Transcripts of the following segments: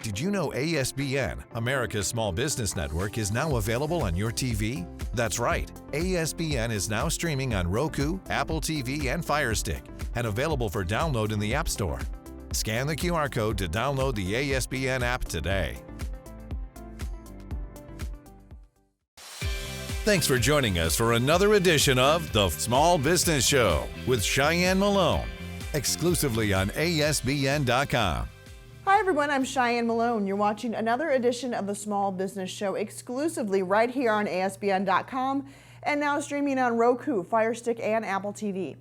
Did you know ASBN, America's Small Business Network, is now available on your TV? That's right. ASBN is now streaming on Roku, Apple TV, and Fire Stick, and available for download in the App Store. Scan the QR code to download the ASBN app today. Thanks for joining us for another edition of The Small Business Show with Shyann Malone, exclusively on ASBN.com. Hi everyone, I'm Shyann Malone. You're watching another edition of The Small Business Show exclusively right here on ASBN.com and now streaming on Roku, Fire Stick, and Apple TV.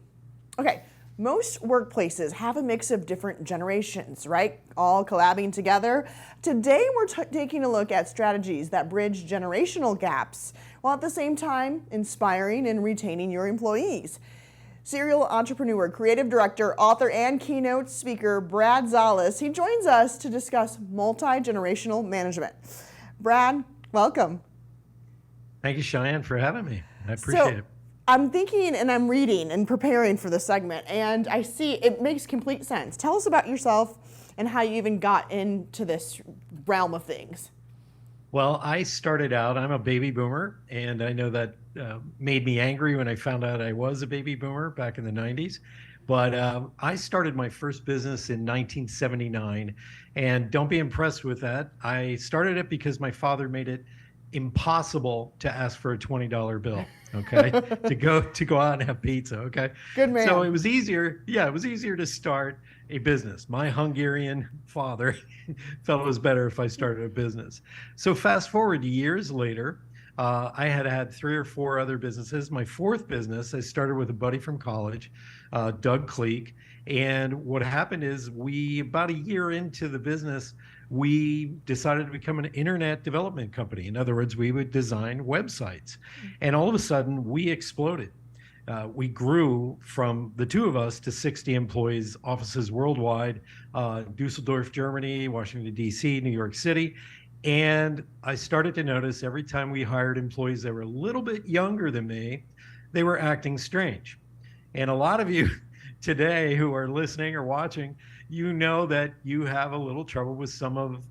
Okay, most workplaces have a mix of different generations, right? All collabing together. Today we're taking a look at strategies that bridge generational gaps while at the same time inspiring and retaining your employees. Serial entrepreneur, creative director, author, and keynote speaker Brad Szollose. He joins us to discuss multi-generational management. Brad, welcome. Thank you, Shyann, for having me. I appreciate it. I'm thinking and I'm reading and preparing for the segment, and I see it makes complete sense. Tell us about yourself and how you even got into this realm of things. Well, I started out, I'm a baby boomer, and I know that made me angry when I found out I was a baby boomer back in the 90s. But I started my first business in 1979, and don't be impressed with that. I started it because my father made it impossible to ask for a $20 bill, okay, to go out and have pizza, okay? Good man. So it was easier, it was easier to start a business. My Hungarian father felt it was better if I started a business. So fast forward years later, I had 3 or 4 other businesses. My fourth business, I started with a buddy from college, Doug Cleek. And what happened is about a year into the business, we decided to become an internet development company. In other words, we would design websites. And all of a sudden, we exploded. We grew from the two of us to 60 employees, offices worldwide, Dusseldorf, Germany, Washington, D.C., New York City. And I started to notice every time we hired employees that were a little bit younger than me, they were acting strange. And a lot of you today who are listening or watching, you know that you have a little trouble with some of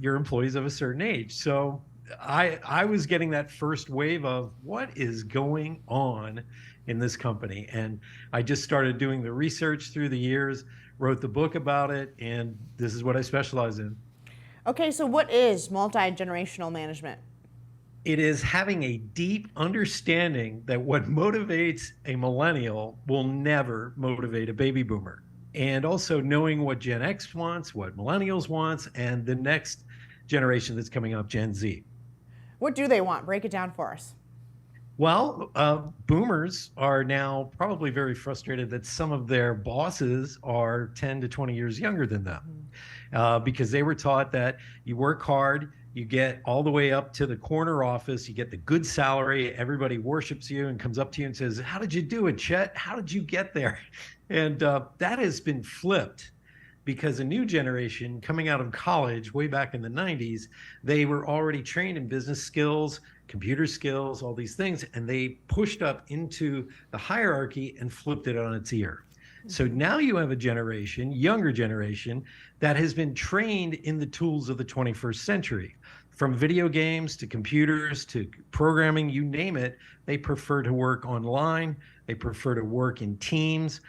your employees of a certain age. So I was getting that first wave of what is going on in this company. And I just started doing the research through the years, wrote the book about it, and this is what I specialize in. Okay, so what is multi-generational management? It is having a deep understanding that what motivates a millennial will never motivate a baby boomer. And also knowing what Gen X wants, what millennials wants, and the next generation that's coming up, Gen Z. What do they want? Break it down for us. Well, boomers are now probably very frustrated that some of their bosses are 10 to 20 years younger than them, because they were taught that you work hard, you get all the way up to the corner office, you get the good salary, everybody worships you and comes up to you and says, "How did you do it, Chet? How did you get there?" And that has been flipped, because a new generation coming out of college way back in the 90s, they were already trained in business skills, computer skills, all these things, and they pushed up into the hierarchy and flipped it on its ear. So now you have a generation, younger generation, that has been trained in the tools of the 21st century. From video games to computers to programming, you name it, they prefer to work online. They prefer to work in teams.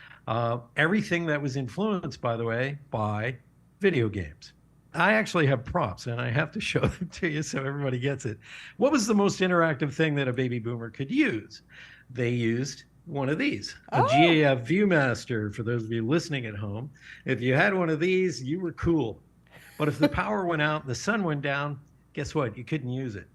Everything that was influenced, by the way, by video games. I actually have props, and I have to show them to you so everybody gets it. What was the most interactive thing that a baby boomer could use? They used one of these, a GAF Viewmaster, for those of you listening at home. If you had one of these, you were cool. But if the power went out and the sun went down, guess what? You couldn't use it.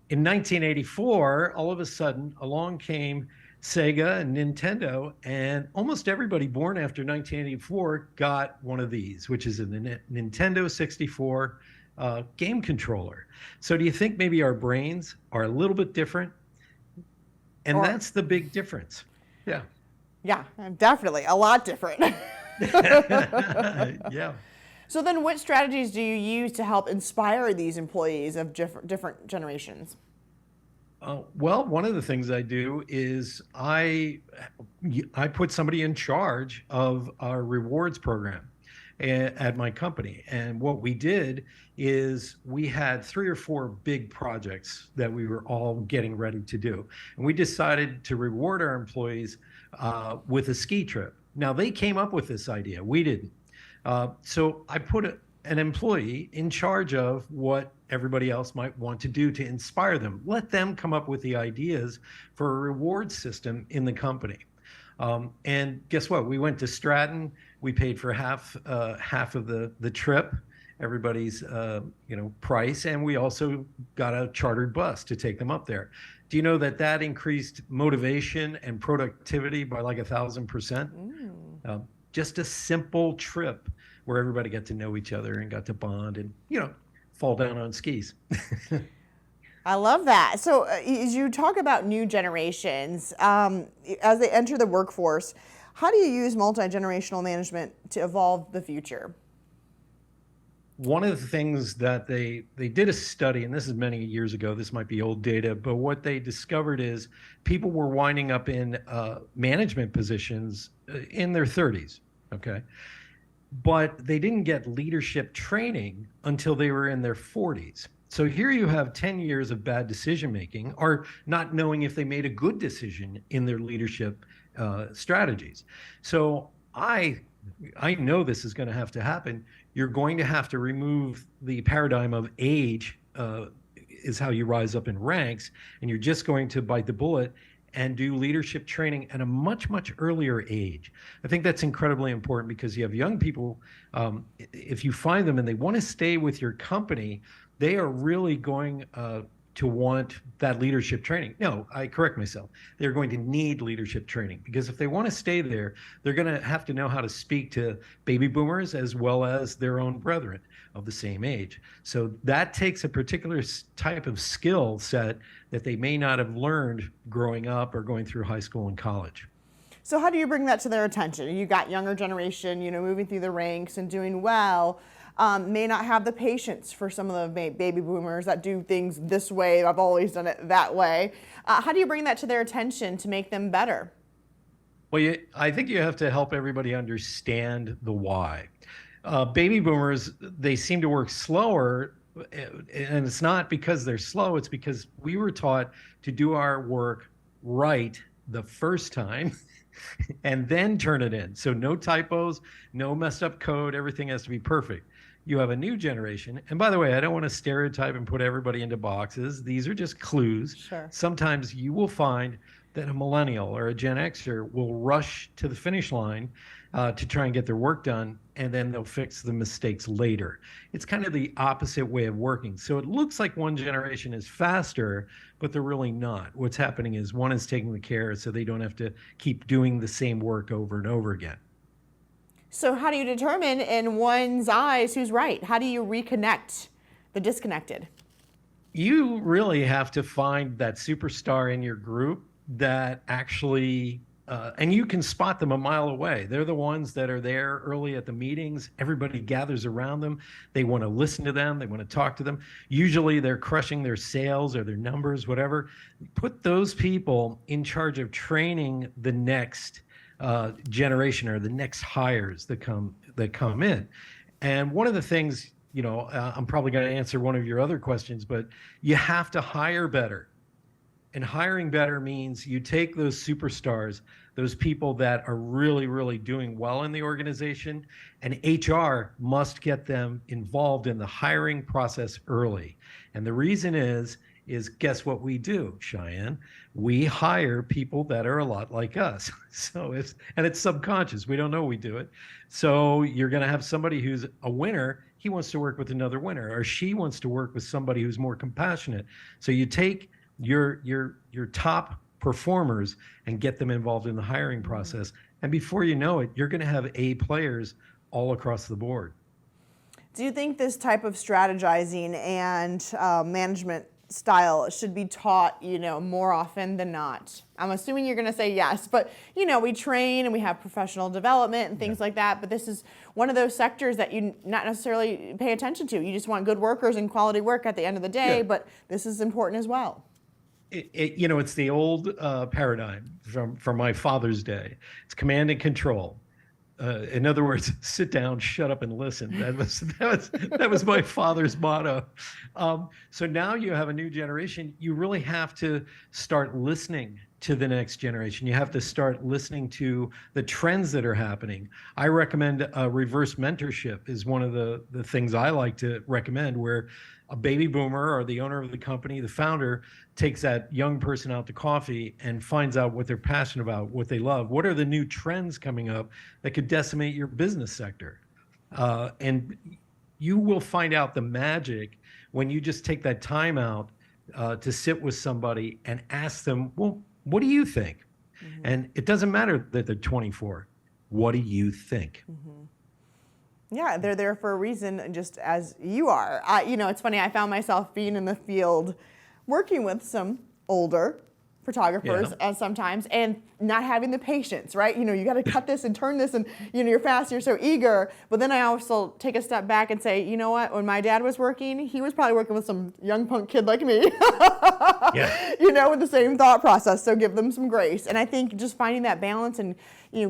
In 1984, all of a sudden, along came Sega and Nintendo, and almost everybody born after 1984 got one of these, which is a Nintendo 64 game controller. So do you think maybe our brains are a little bit different? And that's the big difference. Yeah. Yeah, definitely. A lot different. Yeah. So then what strategies do you use to help inspire these employees of different generations? Well, one of the things I do is I put somebody in charge of our rewards program. at my company. And what we did is we had 3 or 4 big projects that we were all getting ready to do. And we decided to reward our employees with a ski trip. Now, they came up with this idea. We didn't. So I put an employee in charge of what everybody else might want to do to inspire them. Let them come up with the ideas for a reward system in the company. And guess what? We went to Stratton. We paid for half of the trip, everybody's price, and we also got a chartered bus to take them up there. Do you know that increased motivation and productivity by like 1,000%? Just a simple trip where everybody got to know each other and got to bond and fall down on skis. I love that. So as you talk about new generations, as they enter the workforce, how do you use multi-generational management to evolve the future? One of the things that they did a study, and this is many years ago, this might be old data, but what they discovered is people were winding up in management positions in their 30s, okay? But they didn't get leadership training until they were in their 40s. So here you have 10 years of bad decision-making or not knowing if they made a good decision in their leadership strategies. So I know this is going to have to happen. You're going to have to remove the paradigm of age is how you rise up in ranks, and you're just going to bite the bullet and do leadership training at a much, much earlier age. I think that's incredibly important because you have young people, if you find them and they want to stay with your company, they are really going to want that leadership training. No, I correct myself. They're going to need leadership training because if they want to stay there, they're going to have to know how to speak to baby boomers as well as their own brethren of the same age. So that takes a particular type of skill set that they may not have learned growing up or going through high school and college. So how do you bring that to their attention? You got younger generation, moving through the ranks and doing well. May not have the patience for some of the baby boomers that do things this way. I've always done it that way. How do you bring that to their attention to make them better? Well, I think you have to help everybody understand the why. Baby boomers, they seem to work slower, and it's not because they're slow. It's because we were taught to do our work right the first time and then turn it in. So no typos, no messed up code, everything has to be perfect. You have a new generation. And by the way, I don't want to stereotype and put everybody into boxes. These are just clues. Sure. Sometimes you will find that a millennial or a Gen Xer will rush to the finish line to try and get their work done, and then they'll fix the mistakes later. It's kind of the opposite way of working. So it looks like one generation is faster, but they're really not. What's happening is one is taking the care so they don't have to keep doing the same work over and over again. So how do you determine in one's eyes who's right? How do you reconnect the disconnected? You really have to find that superstar in your group that actually, and you can spot them a mile away. They're the ones that are there early at the meetings. Everybody gathers around them. They want to listen to them. They want to talk to them. Usually they're crushing their sales or their numbers, whatever. Put those people in charge of training the next generation or the next hires that come in. And one of the things, I'm probably going to answer one of your other questions, but you have to hire better. And hiring better means you take those superstars, those people that are really, really doing well in the organization, and HR must get them involved in the hiring process early. And the reason is guess what we do, Shyann? We hire people that are a lot like us. So it's subconscious. We don't know we do it. So you're going to have somebody who's a winner. He wants to work with another winner, or she wants to work with somebody who's more compassionate. So you take your top performers and get them involved in the hiring process. And before you know it, you're going to have A players all across the board. Do you think this type of strategizing and management style should be taught, more often than not? I'm assuming you're going to say yes, but we train and we have professional development and things like that, but this is one of those sectors that you not necessarily pay attention to. You just want good workers and quality work at the end of the day, but this is important as well. It's the old paradigm from my father's day. It's command and control. In other words, sit down, shut up, and listen. That was my father's motto. So now you have a new generation. You really have to start listening to the next generation. You have to start listening to the trends that are happening. I recommend reverse mentorship is one of the things I like to recommend, where a baby boomer or the owner of the company, the founder, takes that young person out to coffee and finds out what they're passionate about, what they love. What are the new trends coming up that could decimate your business sector? And you will find out the magic when you just take that time out to sit with somebody and ask them, well, what do you think? Mm-hmm. And it doesn't matter that they're 24. What do you think? Mm-hmm. Yeah, they're there for a reason, just as you are. It's funny, I found myself being in the field working with some older photographers sometimes, and not having the patience, right? You got to cut this and turn this, and you're fast, you're so eager. But then I also take a step back and say, you know what? When my dad was working, he was probably working with some young punk kid like me. With the same thought process. So give them some grace. And I think just finding that balance and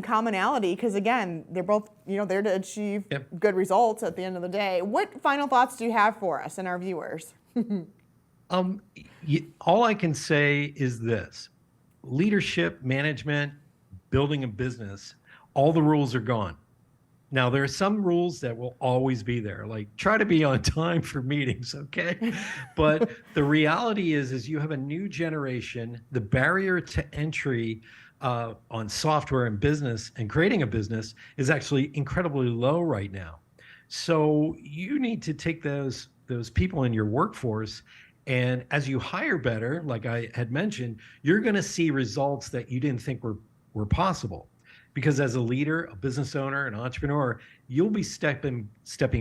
commonality, because again, they're both there to achieve good results at the end of the day. What final thoughts do you have for us and our viewers? All I can say is this: leadership, management, building a business, all the rules are gone. Now, there are some rules that will always be there, like try to be on time for meetings, okay? But the reality is you have a new generation. The barrier to entry on software and business and creating a business is actually incredibly low right now. So you need to take those people in your workforce, and as you hire better, like I had mentioned, you're going to see results that you didn't think were possible. Because as a leader, a business owner, an entrepreneur, you'll be stepping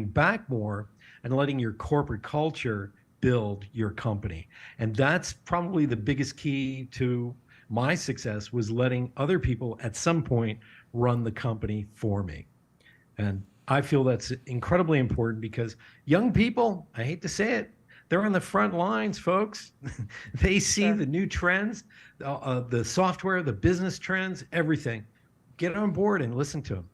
back more and letting your corporate culture build your company. And that's probably the biggest key to my success, was letting other people at some point run the company for me. And I feel that's incredibly important, because young people, I hate to say it, they're on the front lines, folks. They see the new trends, the software, the business trends, everything. Get on board and listen to them.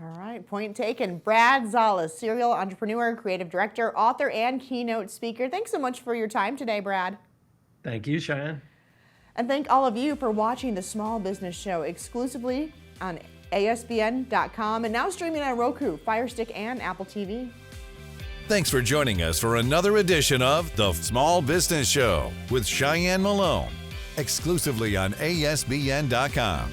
All right, point taken. Brad Szollose, serial entrepreneur, creative director, author, and keynote speaker. Thanks so much for your time today, Brad. Thank you, Shyann. And thank all of you for watching the Small Business Show exclusively on ASBN.com and now streaming on Roku, Fire Stick, and Apple TV. Thanks for joining us for another edition of The Small Business Show with Shyann Malone, exclusively on ASBN.com.